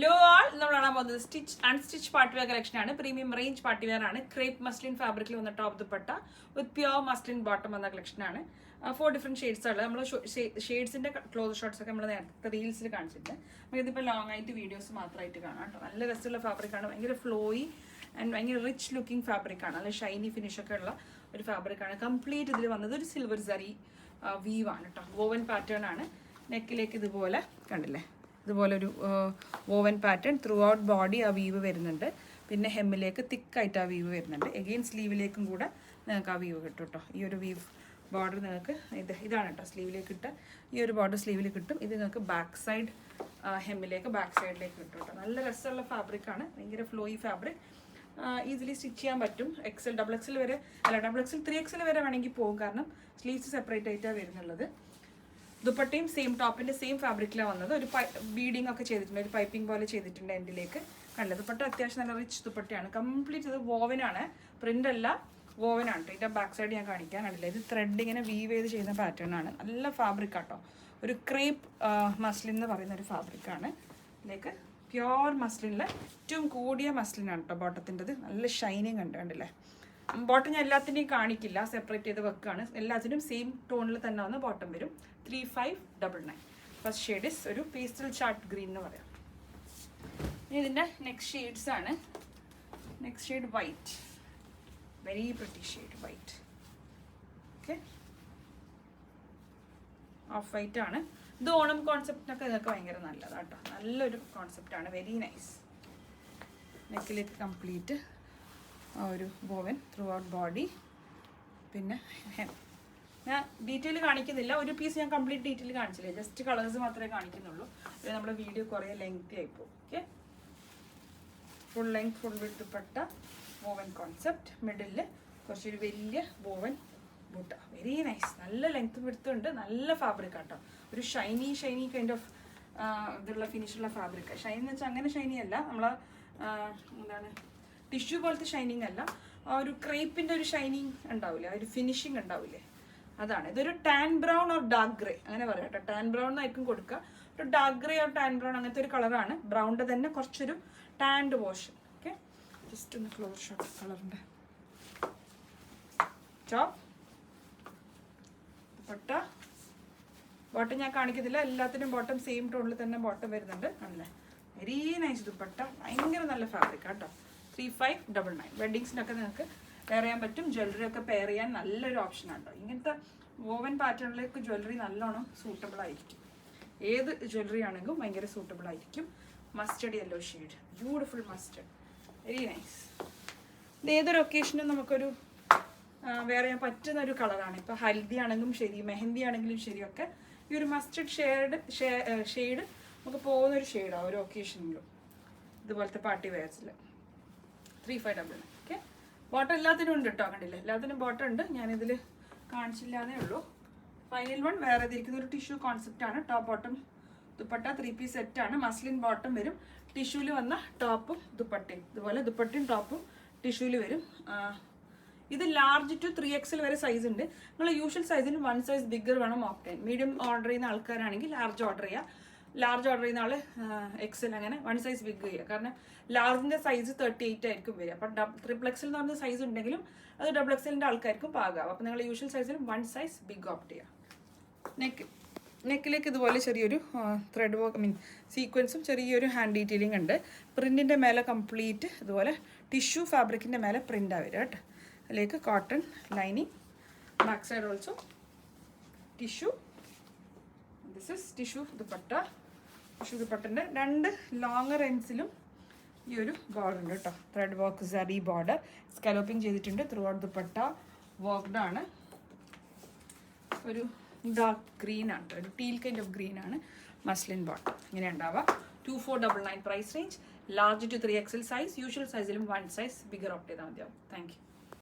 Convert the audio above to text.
Law ആൾ നമ്മൾ കാണാൻ പോകുന്നത് സ്റ്റിച്ച് അൺസ്റ്റിച്ച് പാർട്ടിവെയർ കളക്ഷൻ ആണ്. പ്രീമിയം റേഞ്ച് പാർട്ടിവെയർ ആണ്. ക്രേപ്പ് മസ്ലിൻ ഫാബ്രിക്കിൽ വന്ന ടോപ്പ് ദുപ്പട്ട വിത്ത് പ്യോർ മസ്ലിൻ ബോട്ടം വന്ന കളക്ഷൻ ആണ്. 4 ഡിഫറെന്റ് ഷെയ്ഡ്സ് ആണ്. നമ്മൾ ഷെയ്ഡ്സിന്റെ ക്ലോസ് ഷോട്ട്സ് ഒക്കെ നമ്മൾ നേരത്തെ റീൽസിൽ കാണിച്ചിട്ടുണ്ട്. നമുക്കിതിപ്പോൾ ലോങ് ആയിട്ട് വീഡിയോസ് മാത്രമായിട്ട് കാണാം കേട്ടോ. നല്ല രസമുള്ള ഫാബ്രിക് ആണ്. ഭയങ്കര ഫ്ലോയി ആൻഡ് ഭയങ്കര റിച്ച് ലുക്കിംഗ് ഫാബ്രിക് ആണ്. നല്ല ഷൈനി ഫിനിഷ് ഒക്കെ ഉള്ള ഒരു ഫാബ്രിക് ആണ്. കംപ്ലീറ്റ് ഇതിൽ വന്നത് ഒരു സിൽവർ സറി വീവ് ആണ് കേട്ടോ. വോവൻ പാറ്റേൺ ആണ്. നെക്കിലേക്ക് ഇതുപോലെ കണ്ടില്ലേ, ഇതുപോലൊരു woven pattern through out body ആ വീവ് വരുന്നുണ്ട്. പിന്നെ ഹെമ്മിലേക്ക് തിക്കായിട്ട് ആ വീവ് വരുന്നുണ്ട്. എഗെയിൻ സ്ലീവിലേക്കും കൂടെ നിങ്ങൾക്ക് ആ വീവ് കിട്ടും കേട്ടോ. ഈ ഒരു വീവ് ബോർഡർ നിങ്ങൾക്ക് ഇതാണ് കേട്ടോ സ്ലീവിലേക്ക് ഇട്ട് ഈ ഒരു ബോർഡർ സ്ലീവിൽ കിട്ടും. ഇത് നിങ്ങൾക്ക് ബാക്ക് സൈഡ് ഹെമ്മിലേക്ക് ബാക്ക് സൈഡിലേക്ക് കിട്ടും കേട്ടോ. നല്ല രസമുള്ള ഫാബ്രിക്കാണ്. ഭയങ്കര ഫ്ലോയി ഫാബ്രിക്. ഈസിലി സ്റ്റിച്ച് ചെയ്യാൻ പറ്റും. എക്സൽ ഡബിൾ എക്സൽ വരെ ഡബിൾ എക്സൽ 3XL വരെ വേണമെങ്കിൽ പോകും. കാരണം സ്ലീവ്സ് സെപ്പറേറ്റ് ആയിട്ടാണ് വരുന്നുള്ളത്. ദുപ്പട്ടയും സെയിം ടോപ്പിന്റെ സെയിം ഫാബ്രിക്കിലാണ് വന്നത്. ഒരു ബീഡിങ് ഒക്കെ ചെയ്തിട്ടുണ്ട്. ഒരു പൈപ്പിംഗ് പോലെ ചെയ്തിട്ടുണ്ട് എൻഡിലേക്ക്. കണ്ടില്ല, ദുപ്പട്ട അത്യാവശ്യം നല്ല റിച്ച് ദുപ്പട്ടയാണ്. കംപ്ലീറ്റ് ഇത് വോവനാണ്, പ്രിന്റ് അല്ല, വോവനാണ്. ഇതിന്റെ ബാക്ക് സൈഡ് ഞാൻ കാണിക്കാൻ കണ്ടില്ല. ഇത് ത്രെഡ് ഇങ്ങനെ വീവ് ചെയ്ത് ചെയ്യുന്ന പാറ്റേൺ ആണ്. നല്ല ഫാബ്രിക് ആട്ടോ. ഒരു ക്രേപ്പ് മസ്ലിൻ എന്ന് പറയുന്ന ഒരു ഫാബ്രിക്കാണ്. ഇതിലേക്ക് പ്യോർ മസ്ലിനിൽ ഏറ്റവും കൂടിയ മസ്ലിനാണ് കേട്ടോ ബോട്ടത്തിൻ്റെത്. നല്ല ഷൈനിങ് ഉണ്ട് കണ്ടില്ലേ. ബോട്ടം ഞാൻ എല്ലാത്തിൻ്റെയും കാണിക്കില്ല, സെപ്പറേറ്റ് ചെയ്ത് വെക്കുകയാണ്. എല്ലാത്തിനും സെയിം ടോണിൽ തന്നെ വന്ന് ബോട്ടം വരും. 3599. ഫസ്റ്റ് ഷെയ്ഡ് ഇസ് ഒരു പേസ്റ്റൽ ചാർട്ട് ഗ്രീൻ എന്ന് പറയാം. ഇനി ഇതിൻ്റെ നെക്സ്റ്റ് ഷെയ്ഡ്സ് ആണ്. Next shade white, very pretty shade white. Okay, off white ആണ്. ഇത് ഓണം കോൺസെപ്റ്റിനൊക്കെ നിങ്ങൾക്ക് ഭയങ്കര നല്ലതാണ് കേട്ടോ. നല്ലൊരു കോൺസെപ്റ്റാണ്, വെരി നൈസ്. നെക്കിലേക്ക് കംപ്ലീറ്റ് ഒരു വോവൻ ത്രൂ ഔട്ട് ബോഡി. പിന്നെ ഞാൻ ഡീറ്റെയിൽ കാണിക്കുന്നില്ല. ഒരു പീസ് ഞാൻ കംപ്ലീറ്റ് ഡീറ്റെയിൽ കാണിച്ചില്ല, ജസ്റ്റ് കളേഴ്സ് മാത്രമേ കാണിക്കുന്നുള്ളൂ. നമ്മുടെ വീഡിയോ കുറേ ലെങ്തി ആയിപ്പോവും. Okay, full length full width dupatta, woven concept, മിഡിലിൽ കുറച്ചൊരു വലിയ വോവൻ ബൂട്ട. Very nice. നല്ല ലെങ്ത് വിഡ്ത്ത് ഉണ്ട്. നല്ല ഫാബ്രിക് ആട്ടോ. ഒരു ഷൈനി കൈൻഡ് ഓഫ് ഇതുള്ള ഫിനിഷുള്ള ഫാബ്രിക്. ഷൈനി എന്ന് വെച്ചാൽ അങ്ങനെ ഷൈനി അല്ല, നമ്മളെ എന്താണ് ടിഷ്യൂ പോലത്തെ ഷൈനിങ് അല്ല, ആ ഒരു ക്രേപ്പിൻ്റെ ഒരു ഷൈനിങ് ഉണ്ടാവില്ലേ, ആ ഒരു ഫിനിഷിങ് ഉണ്ടാവില്ലേ, അതാണ്. ഇതൊരു tan brown or dark grey അങ്ങനെ പറയാം കേട്ടോ. ടാൻ ബ്രൗൺ എന്നായിരിക്കും കൊടുക്കുക. ഒരു dark grey or tan brown അങ്ങനത്തെ ഒരു കളറാണ്. ബ്രൗണിൻ്റെ തന്നെ കുറച്ചൊരു ടാൻഡ് വാഷ്. ഓക്കെ, ജസ്റ്റ് ഒന്ന് ക്ലോസ് ഷോട്ട് കളറിൻ്റെ ടോപ്പ് ദുപ്പട്ട. ബോട്ടം ഞാൻ കാണിക്കത്തില്ല, എല്ലാത്തിനും ബോട്ടം സെയിം ടോണിൽ തന്നെ ബോട്ടം വരുന്നുണ്ട്. ആണല്ലേ, വെരി നൈസ് ദുപ്പട്ട. ഭയങ്കര നല്ല ഫാബ്രിക് കേട്ടോ. 3599. വെഡ്ഡിങ്സിനൊക്കെ നിങ്ങൾക്ക് പെയർ ചെയ്യാൻ പറ്റും. ജ്വല്ലറി ഒക്കെ പെയർ ചെയ്യാൻ നല്ലൊരു ഓപ്ഷനാണ് കേട്ടോ. ഇങ്ങനത്തെ വോവൻ പാറ്റേണിലേക്ക് ജ്വല്ലറി നല്ലോണം സൂട്ടബിൾ ആയിരിക്കും. ഏത് ജ്വല്ലറി ആണെങ്കിലും ഭയങ്കര സൂട്ടബിൾ ആയിരിക്കും. Mustard yellow shade, beautiful mustard, very nice. ഇത് ഏതൊരു ഒക്കേഷനും നമുക്കൊരു വെയർ ചെയ്യാൻ പറ്റുന്ന ഒരു കളറാണ്. ഇപ്പോൾ ഹൽദി ആണെങ്കിലും ശരി, മെഹന്തി ആണെങ്കിലും ശരിയൊക്കെ ഈ ഒരു മസ്റ്റർഡ് ഷെയ്ഡ് നമുക്ക് പോകുന്നൊരു ഷെയ്ഡാണ് ഒരു ഒക്കേഷനിലും. ഇതുപോലത്തെ പാർട്ടി വെയർസിൽ 3599. ഓക്കെ, ബോട്ടം എല്ലാത്തിനും ഉണ്ട് കേട്ടോ. കണ്ടില്ലേ, എല്ലാത്തിനും ബോട്ടം ഉണ്ട്. ഞാനിതിൽ കാണിച്ചില്ലാന്നേ ഉള്ളൂ. ഫൈനൽ വൺ വേറെ ഇതിരിക്കുന്ന ഒരു ടിഷ്യൂ കോൺസെപ്റ്റാണ്. ടോപ്പ് ബോട്ടം ദുപ്പട്ട 3 പീസ് സെറ്റാണ്. മസ്ലിൻ ബോട്ടം വരും. ടിഷ്യൂല് വന്ന ടോപ്പും ദുപ്പട്ടയും, ഇതുപോലെ ദുപ്പട്ടയും ടോപ്പും ടിഷ്യൂല് വരും. ഇത് ലാർജ് ടു 3XL വരെ സൈസ് ഉണ്ട്. നിങ്ങൾ യൂഷ്വൽ സൈസിന് 1 സൈസ് ബിഗ്ഗർ വേണം ഓപ്റ്റ് ചെയ്യാൻ. മീഡിയം ഓർഡർ ചെയ്യുന്ന ആൾക്കാരാണെങ്കിൽ ലാർജ് ഓർഡർ ചെയ്യുക. ലാർജ് ഓർഡർ ചെയ്യുന്ന ആൾ XL അങ്ങനെ 1 സൈസ് ബിഗ് ചെയ്യുക. കാരണം ലാർജിൻ്റെ സൈസ് 38 ആയിരിക്കും വരിക. അപ്പം XXL എന്ന് പറഞ്ഞ സൈസ് ഉണ്ടെങ്കിലും അത് XXLൻ്റെ ആൾക്കാർക്കും പാകാവും. അപ്പം നിങ്ങൾ യൂഷ്വൽ സൈസിൽ 1 സൈസ് ബിഗ് ഓപ്റ്റ് ചെയ്യുക. നെക്കിലേക്ക് ഇതുപോലെ ചെറിയൊരു ത്രെഡ് വർക്ക് സീക്വൻസും ചെറിയൊരു ഹാൻഡ് ഡീറ്റെയിലിംഗ് ഉണ്ട്. പ്രിൻറ്റിൻ്റെ മേലെ കംപ്ലീറ്റ് ഇതുപോലെ ടിഷ്യൂ ഫാബ്രിക്കിൻ്റെ മേലെ പ്രിൻ്റാണ് വരിക കേട്ടോ. അതിലേക്ക് cotton lining, back side also tissue. This is tissue dupatta. Tissue ദുപ്പട്ടൻ്റെ 2 ലോങ്ങർ എൻഡ്സിലും ഈ ഒരു ബോർഡർ ഉണ്ട് കേട്ടോ. Thread work zari border scalloping ചെയ്തിട്ടുണ്ട്. ത്രൂ ഔട്ട് ദുപ്പട്ട വർക്ക്ഡ് ആണ്. ഒരു ഡാർക്ക് ഗ്രീൻ ആണ്, ഒരു ടീൽ കൈൻഡ് ഓഫ് ഗ്രീൻ ആണ് മസ്ലിൻ ബോട്ടം. ഇങ്ങനെ ഉണ്ടാവുക. 2499 price range. Large to 3XL size. Usual സൈസിലും 1 സൈസ് ബിഗർ ഓപ്റ്റ് ചെയ്താൽ മതിയാവും. Thank U.